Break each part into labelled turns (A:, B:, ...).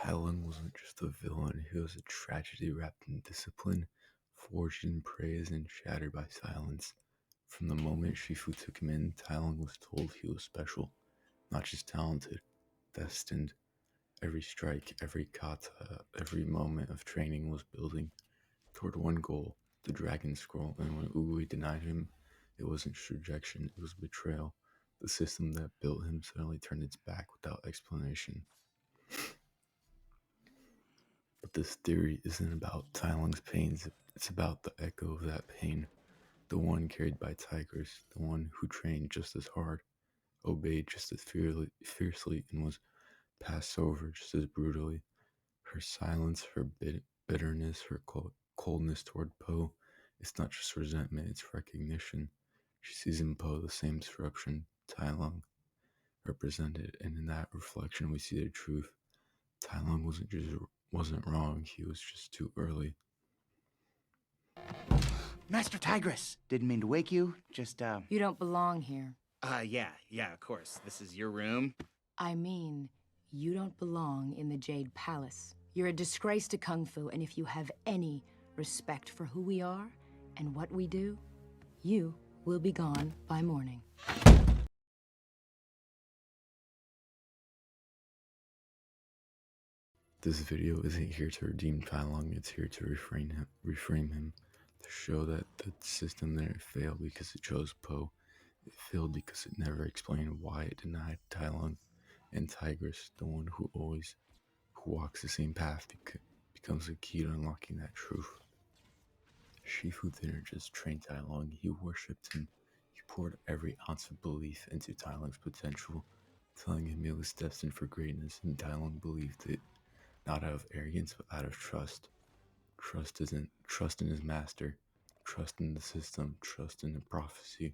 A: Tai Lung wasn't just a villain, he was a tragedy wrapped in discipline, forged in praise and shattered by silence. From the moment Shifu took him in, Tai Lung was told he was special, not just talented, destined. Every strike, every kata, every moment of training was building toward one goal, the Dragon Scroll, and when Uwe denied him, it wasn't rejection, it was betrayal. The system that built him suddenly turned its back without explanation. But this theory isn't about Tai Lung's pains, it's about the echo of that pain. The one carried by Tigress, the one who trained just as hard, obeyed just as fiercely, and was passed over just as brutally. Her silence, her bitterness, her coldness toward Poe, it's not just resentment, it's recognition. She sees in Poe the same disruption Tai Lung represented, and in that reflection we see the truth. Tai Lung wasn't wrong, he was just too early.
B: Master Tigress! Didn't mean to wake you, just,
C: You don't belong here.
B: Yeah, of course. This is your room?
C: I mean, you don't belong in the Jade Palace. You're a disgrace to Kung Fu, and if you have any respect for who we are and what we do, you will be gone by morning.
A: This video isn't here to redeem Tai Lung, it's here to reframe him, to show that the system didn't fail because it chose Poe. It failed because it never explained why it denied Tai Lung, and Tigress, the one who walks the same path, becomes the key to unlocking that truth. Shifu didn't just train Tai Lung, he worshipped him. He poured every ounce of belief into Tai Lung's potential, telling him he was destined for greatness, and Tai Lung believed it. Not out of arrogance, but out of trust. Trust in his master, trust in the system, trust in the prophecy.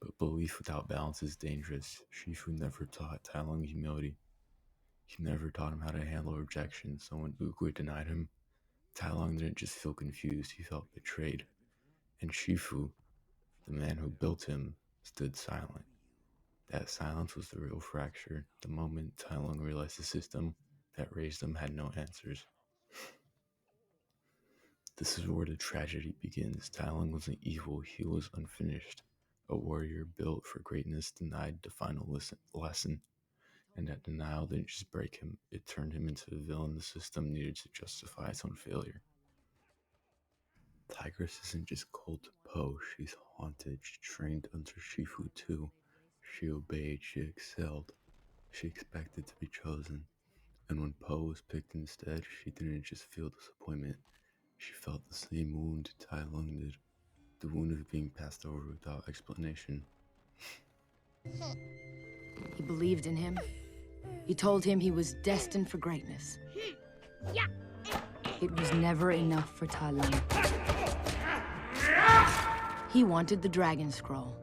A: But belief without balance is dangerous. Shifu never taught Tai Lung humility. He never taught him how to handle rejection, so when Oogway denied him, Tai Lung didn't just feel confused, he felt betrayed. And Shifu, the man who built him, stood silent. That silence was the real fracture. The moment Tai Lung realized the system that raised him had no answers. This is where the tragedy begins. Tai Lung wasn't evil, he was unfinished. A warrior built for greatness denied the final lesson. And that denial didn't just break him, it turned him into the villain the system needed to justify its own failure. Tigress isn't just cold to Poe, she's haunted. She trained under Shifu too. She obeyed, she excelled. She expected to be chosen. And when Poe was picked instead, she didn't just feel disappointment. She felt the same wound Tai Lung did. The wound of being passed over without explanation.
C: He believed in him. He told him he was destined for greatness. It was never enough for Tai Lung. He wanted the Dragon Scroll,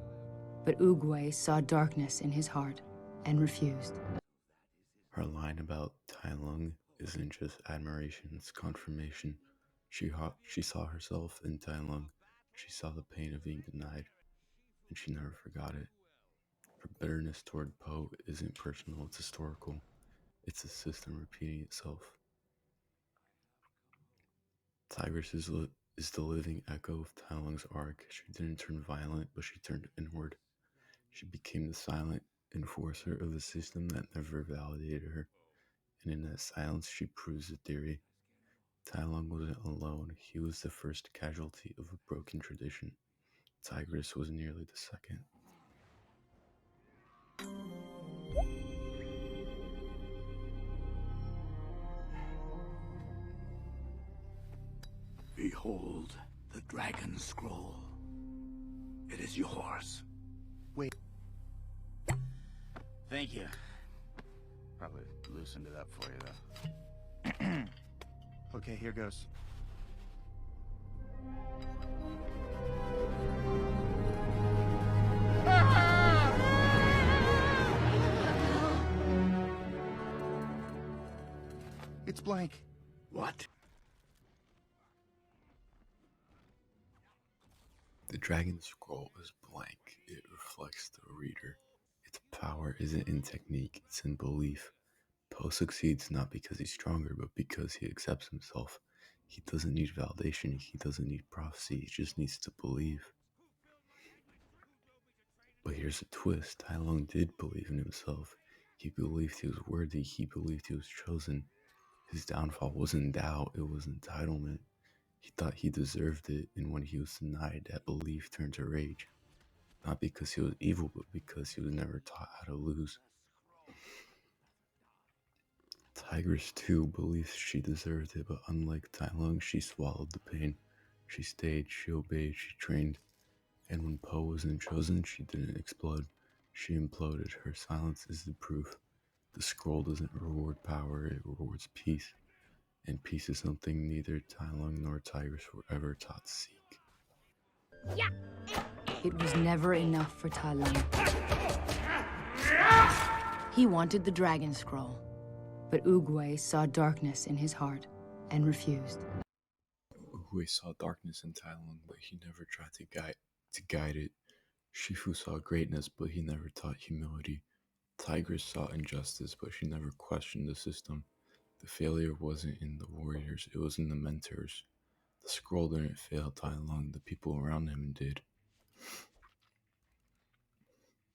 C: but Oogway saw darkness in his heart and refused.
A: Her line about Tai Lung isn't just admiration, it's confirmation. She saw herself in Tai Lung. She saw the pain of being denied, and she never forgot it. Her bitterness toward Poe isn't personal, it's historical. It's a system repeating itself. Tigress is the living echo of Tai Lung's arc. She didn't turn violent, but she turned inward. She became the silent enforcer of a system that never validated her. And in that silence, she proves the theory. Tai Lung wasn't alone. He was the first casualty of a broken tradition. Tigress was nearly the second.
D: Behold the Dragon Scroll. It is yours.
B: Wait. Thank you. Probably loosened it up for you, though. Okay, here goes. It's blank.
D: What?
A: The Dragon Scroll is blank. It reflects the reader. Its power isn't in technique, it's in belief. Poe succeeds not because he's stronger, but because he accepts himself. He doesn't need validation, he doesn't need prophecy, he just needs to believe. But here's a twist. Tai Lung did believe in himself. He believed he was worthy, he believed he was chosen. His downfall wasn't doubt, it was entitlement. He thought he deserved it, and when he was denied, that belief turned to rage. Not because he was evil, but because he was never taught how to lose. Tigress too believes she deserved it, but unlike Tai Lung, she swallowed the pain. She stayed, she obeyed, she trained. And when Poe wasn't chosen, she didn't explode. She imploded. Her silence is the proof. The scroll doesn't reward power, it rewards peace. And peace is something neither Tai Lung nor Tigress were ever taught to seek.
C: It was never enough for Tai Lung. He wanted the Dragon Scroll, but Oogway saw darkness in his heart and refused.
A: Oogway saw darkness in Tai Lung, but he never tried to guide it. Shifu saw greatness, but he never taught humility. Tigress saw injustice, but she never questioned the system. The failure wasn't in the warriors, it was in the mentors. The scroll didn't fail Tai Lung, the people around him did.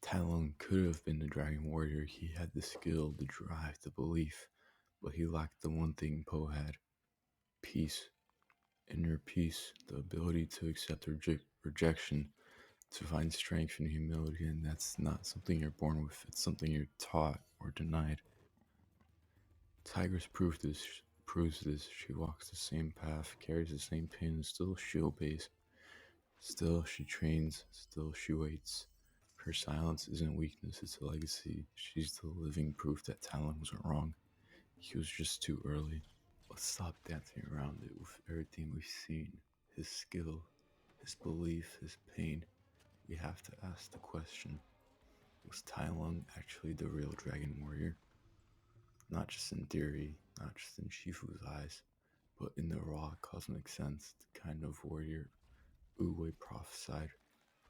A: Tai Lung could have been the dragon warrior. He had the skill, the drive, the belief, but he lacked the one thing Poe had: peace. Inner peace, the ability to accept rejection, to find strength and humility, and that's not something you're born with, it's something you're taught or denied. Tigress proves this. She walks the same path, carries the same pain, and still she obeys. Still she trains, still she waits. Her silence isn't weakness, it's a legacy. She's the living proof that Tai Lung wasn't wrong. He was just too early. Let's stop dancing around it with everything we've seen. His skill, his belief, his pain. We have to ask the question, was Tai Lung actually the real dragon warrior? Not just in theory, not just in Shifu's eyes, but in the raw cosmic sense, the kind of warrior Uwe prophesied,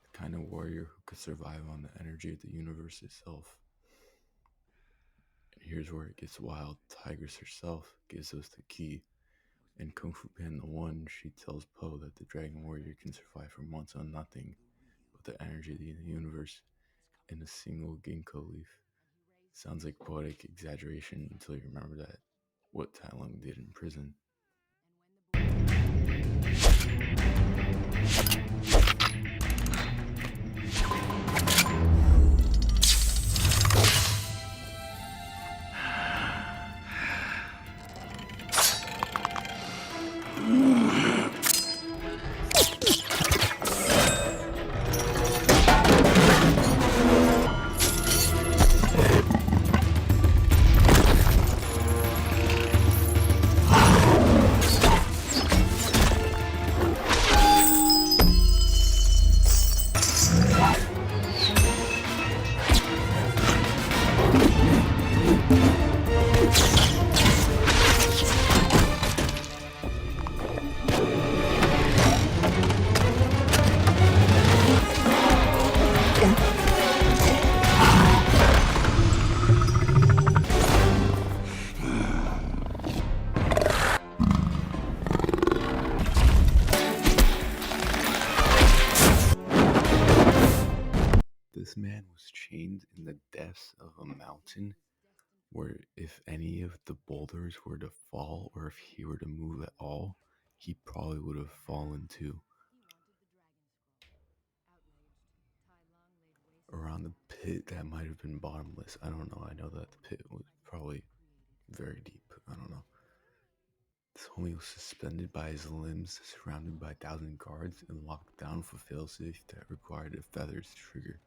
A: the kind of warrior who could survive on the energy of the universe itself. And here's where it gets wild. Tigress herself gives us the key. In Kung Fu Panda 1, she tells Poe that the dragon warrior can survive for months on nothing but the energy of the universe in a single ginkgo leaf. Sounds like poetic exaggeration until you remember that what Tai Lung did in prison. This man was chained in the depths of a mountain where if any of the boulders were to fall or if he were to move at all, he probably would have fallen too. Around the pit that might have been bottomless. I don't know. I know that the pit was probably very deep. I don't know. This homie was suspended by his limbs, surrounded by 1,000 guards, and locked down for failsafe that required a feather's trigger.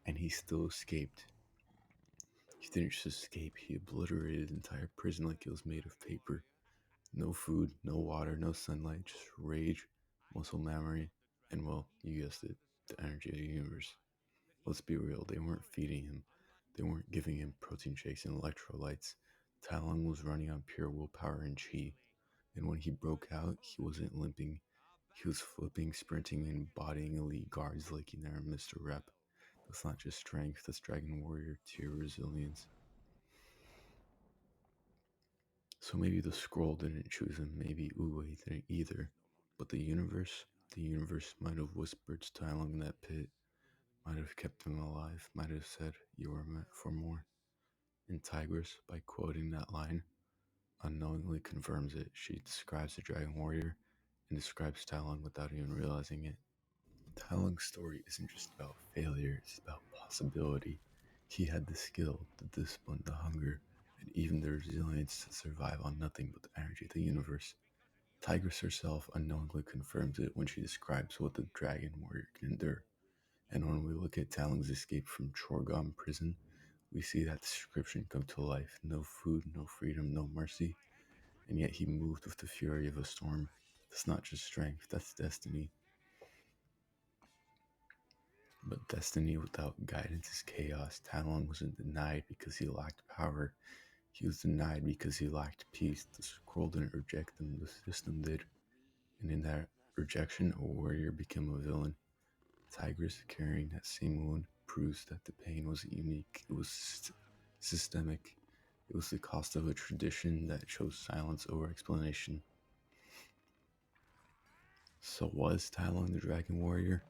A: And he still escaped. He didn't just escape, he obliterated his entire prison like it was made of paper. No food, no water, no sunlight, just rage, muscle memory, and well, you guessed it, the energy of the universe. Let's be real, they weren't feeding him. They weren't giving him protein shakes and electrolytes. Tai Lung was running on pure willpower and chi. And when he broke out, he wasn't limping. He was flipping, sprinting, and embodying elite guards like he never missed a rep. That's not just strength, that's Dragon Warrior tier resilience. So maybe the scroll didn't choose him, maybe Uwe didn't either. But the universe might have whispered to Tai Lung in that pit, might have kept him alive, might have said, "You were meant for more." And Tigress, by quoting that line, unknowingly confirms it. She describes the Dragon Warrior and describes Tai Lung without even realizing it. Tai Lung's story isn't just about failure, it's about possibility. He had the skill, the discipline, the hunger, and even the resilience to survive on nothing but the energy of the universe. Tigress herself unknowingly confirms it when she describes what the Dragon Warrior can endure. And when we look at Tai Lung's escape from Chorgom prison, we see that description come to life. No food, no freedom, no mercy, and yet he moved with the fury of a storm. That's not just strength, that's destiny. But destiny without guidance is chaos. Tai Lung wasn't denied because he lacked power. He was denied because he lacked peace. The scroll didn't reject him, the system did. And in that rejection, a warrior became a villain. Tigress, carrying that same wound, proves that the pain wasn't unique, it was systemic. It was the cost of a tradition that chose silence over explanation. So was Tai Lung the Dragon Warrior?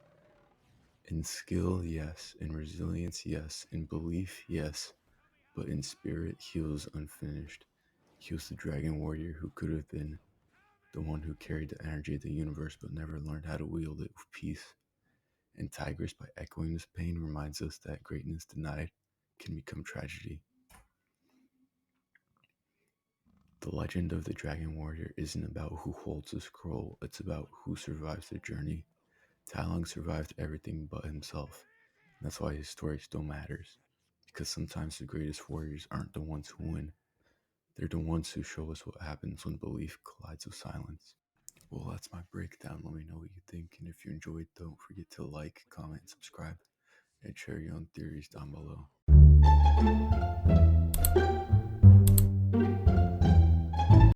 A: In skill, yes. In resilience, yes. In belief, yes. But in spirit, he was unfinished. He was the Dragon Warrior who could have been the one who carried the energy of the universe but never learned how to wield it with peace. And Tigress, by echoing this pain, reminds us that greatness denied can become tragedy. The legend of the Dragon Warrior isn't about who holds the scroll, it's about who survives the journey. Tai Lung survived everything but himself. And that's why his story still matters. Because sometimes the greatest warriors aren't the ones who win, they're the ones who show us what happens when belief collides with silence. Well, that's my breakdown. Let me know what you think. And if you enjoyed, don't forget to like, comment, subscribe, and share your own theories down below.